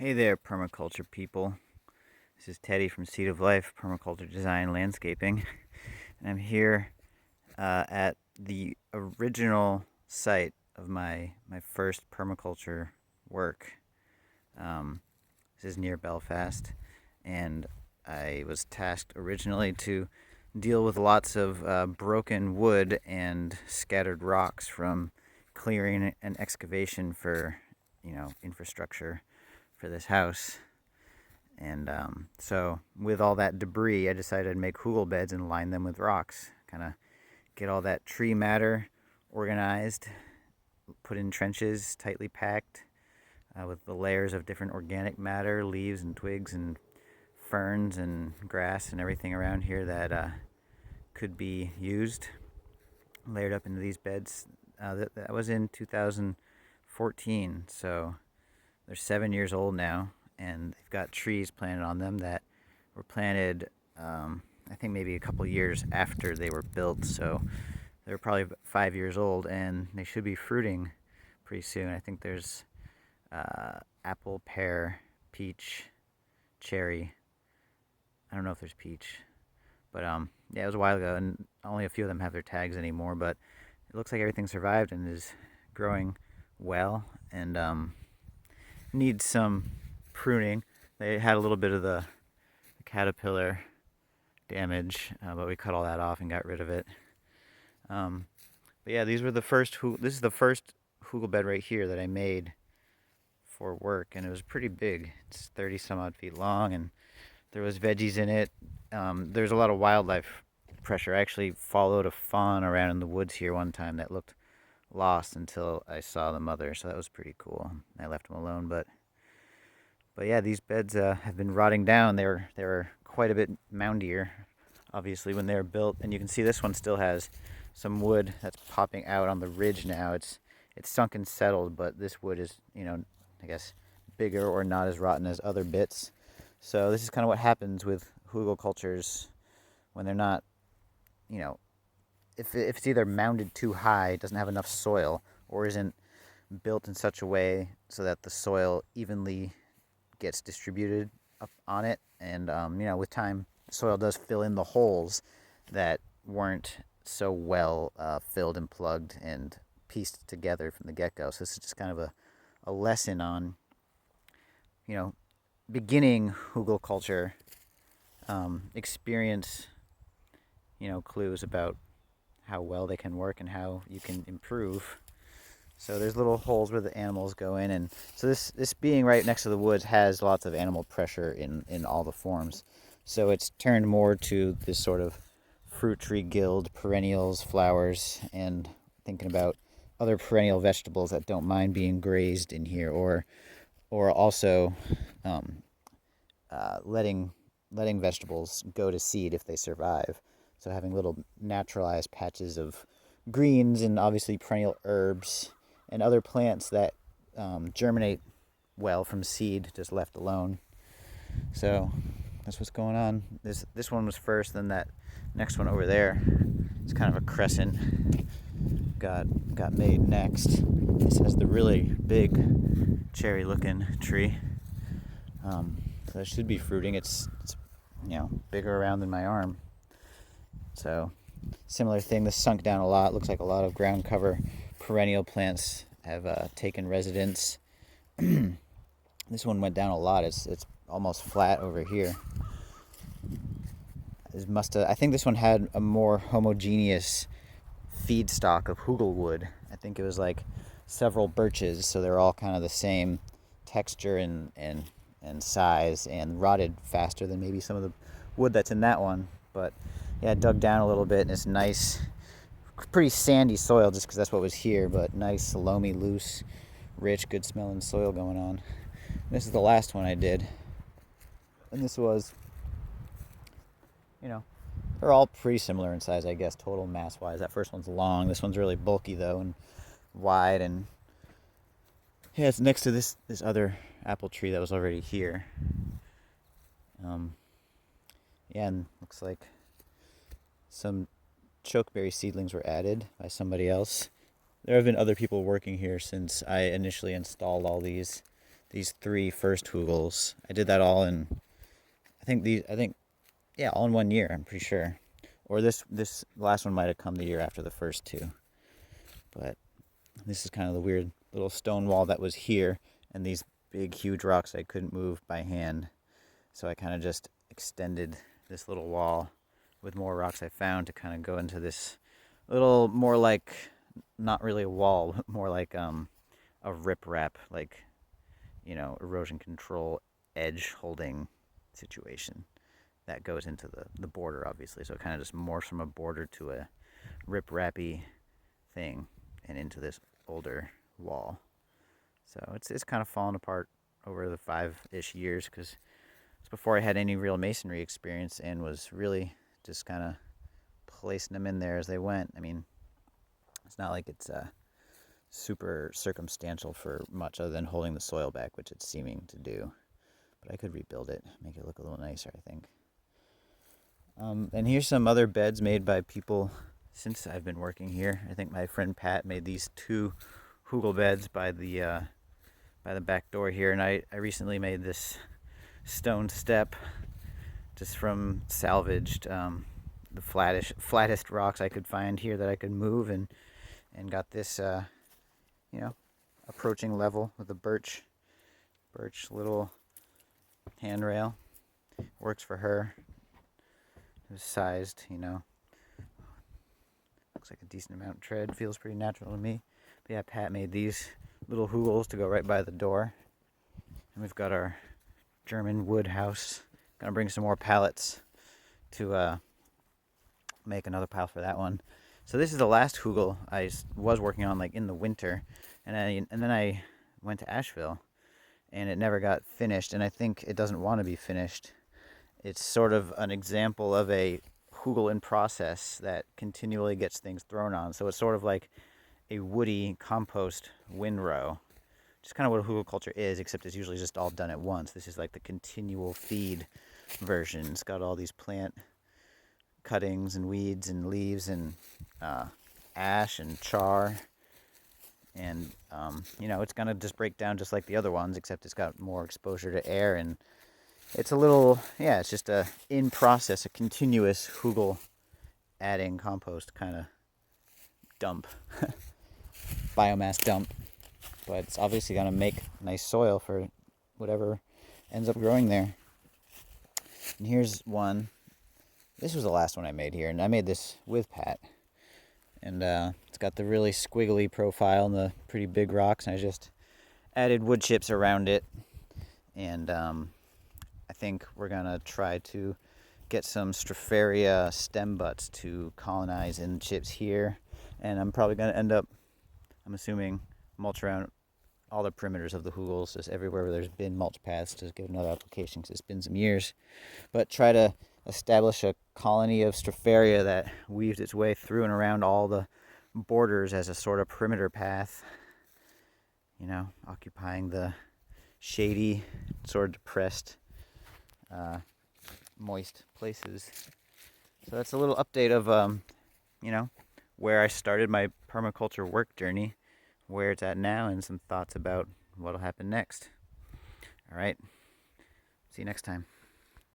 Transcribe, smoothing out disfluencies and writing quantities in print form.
Hey there, permaculture people. This is Teddy from Seed of Life, Permaculture Design Landscaping. And I'm here at the original site of my first permaculture work. This is near Belfast, and I was tasked originally to deal with lots of broken wood and scattered rocks from clearing and excavation for, infrastructure for this house. And so, with all that debris, I decided to make hugel beds and line them with rocks. Kind of get all that tree matter organized, put in trenches, tightly packed, with the layers of different organic matter, leaves and twigs and ferns and grass and everything around here that could be used, layered up into these beds. That was in 2014, so they're 7 years old now, and they've got trees planted on them that were planted, I think maybe a couple years after they were built. So they're probably 5 years old, and they should be fruiting pretty soon. I think there's apple, pear, peach, cherry. I don't know if there's peach, but yeah, it was a while ago, and only a few of them have their tags anymore. But it looks like everything survived and is growing well, and needs some pruning. They had a little bit of the caterpillar damage, but we cut all that off and got rid of it. But yeah, these were the first. This is the first hugel bed right here that I made for work, and it was pretty big. It's 30 some odd feet long, and there was veggies in it. There's a lot of wildlife pressure. I actually followed a fawn around in the woods here one time that looked lost until I saw the mother, so that was pretty cool. I left him alone, but yeah, these beds have been rotting down. They were quite a bit moundier, obviously, when they were built, and you can see this one still has some wood that's popping out on the ridge now. It's sunk and settled, but this wood is, I guess, bigger or not as rotten as other bits. So this is kind of what happens with hugelkultures when they're not, you know, if it's either mounded too high, doesn't have enough soil, or isn't built in such a way so that the soil evenly gets distributed up on it. And with time, soil does fill in the holes that weren't so well filled and plugged and pieced together from the get-go. So this is just kind of a lesson on, beginning hugelkulture, experience, clues about how well they can work and how you can improve. So there's little holes where the animals go in, and so this being right next to the woods has lots of animal pressure in all the forms. So it's turned more to this sort of fruit tree guild, perennials, flowers, and thinking about other perennial vegetables that don't mind being grazed in here, or also letting vegetables go to seed if they survive. So having little naturalized patches of greens and obviously perennial herbs and other plants that germinate well from seed, just left alone. So that's what's going on. This one was first, then that next one over there, it's kind of a crescent, got made next. This has the really big cherry looking tree. So it should be fruiting. It's bigger around than my arm. So similar thing, this sunk down a lot. Looks like a lot of ground cover perennial plants have taken residence. This one went down a lot. It's almost flat over here. I think this one had a more homogeneous feedstock of hugelwood. I think it was like several birches, so they're all kind of the same texture and size, and rotted faster than maybe some of the wood that's in that one. But yeah, it dug down a little bit, and it's nice, pretty sandy soil just because that's what was here, but nice, loamy, loose, rich, good smelling soil going on. And this is the last one I did, and this was, they're all pretty similar in size, I guess, total mass wise. That first one's long. This one's really bulky though, and wide, and yeah, it's next to this other apple tree that was already here. Yeah, and looks like some chokeberry seedlings were added by somebody else. There have been other people working here since I initially installed all these. these 3 first Hugels. I did that all in, yeah, all in 1 year, I'm pretty sure. Or this last one might have come the year after the first 2. But this is kind of the weird little stone wall that was here, and these big, huge rocks I couldn't move by hand. So I kind of just extended this little wall with more rocks I found to kind of go into this little more like, not really a wall, but more like a riprap, like, erosion control edge holding situation that goes into the border, obviously. So it kind of just morphs from a border to a rip-rappy thing and into this older wall. So it's kind of fallen apart over the 5-ish years, because it's before I had any real masonry experience and was really just kind of placing them in there as they went. I mean, it's not like it's super circumstantial for much other than holding the soil back, which it's seeming to do. But I could rebuild it, make it look a little nicer, I think. And here's some other beds made by people since I've been working here. I think my friend Pat made these 2 Hugel beds by the back door here, and I recently made this stone step just from salvaged the flattest rocks I could find here that I could move, and got this approaching level with a birch little handrail. Works for her. It was sized, looks like a decent amount of tread, feels pretty natural to me. But yeah, Pat made these little Hugels to go right by the door. And we've got our German wood house. Gonna bring some more pallets to make another pile for that one. So this is the last Hugel I was working on, like, in the winter, and then I went to Asheville, and it never got finished, and I think it doesn't want to be finished. It's sort of an example of a Hugel in process that continually gets things thrown on. So it's sort of like a woody compost windrow, which is kind of what a Hugelkultur is, except it's usually just all done at once. This is like the continual feed version. It's got all these plant cuttings and weeds and leaves and ash and char. And, it's going to just break down just like the other ones, except it's got more exposure to air, and it's a little, it's just a in process, a continuous Hugel adding compost kind of dump, biomass dump. But it's obviously going to make nice soil for whatever ends up growing there. And here's one. This was the last one I made here, and I made this with Pat. And it's got the really squiggly profile and the pretty big rocks, and I just added wood chips around it. And I think we're going to try to get some Stropharia stem butts to colonize in the chips here. And I'm probably going to end up, I'm assuming, mulch around all the perimeters of the Hugels, just everywhere where there's been mulch paths, to give another application, because it's been some years. But try to establish a colony of Stropharia that weaves its way through and around all the borders as a sort of perimeter path, occupying the shady, sort of depressed, moist places. So that's a little update of, where I started my permaculture work journey, where it's at now, and some thoughts about what'll happen next. All right. See you next time.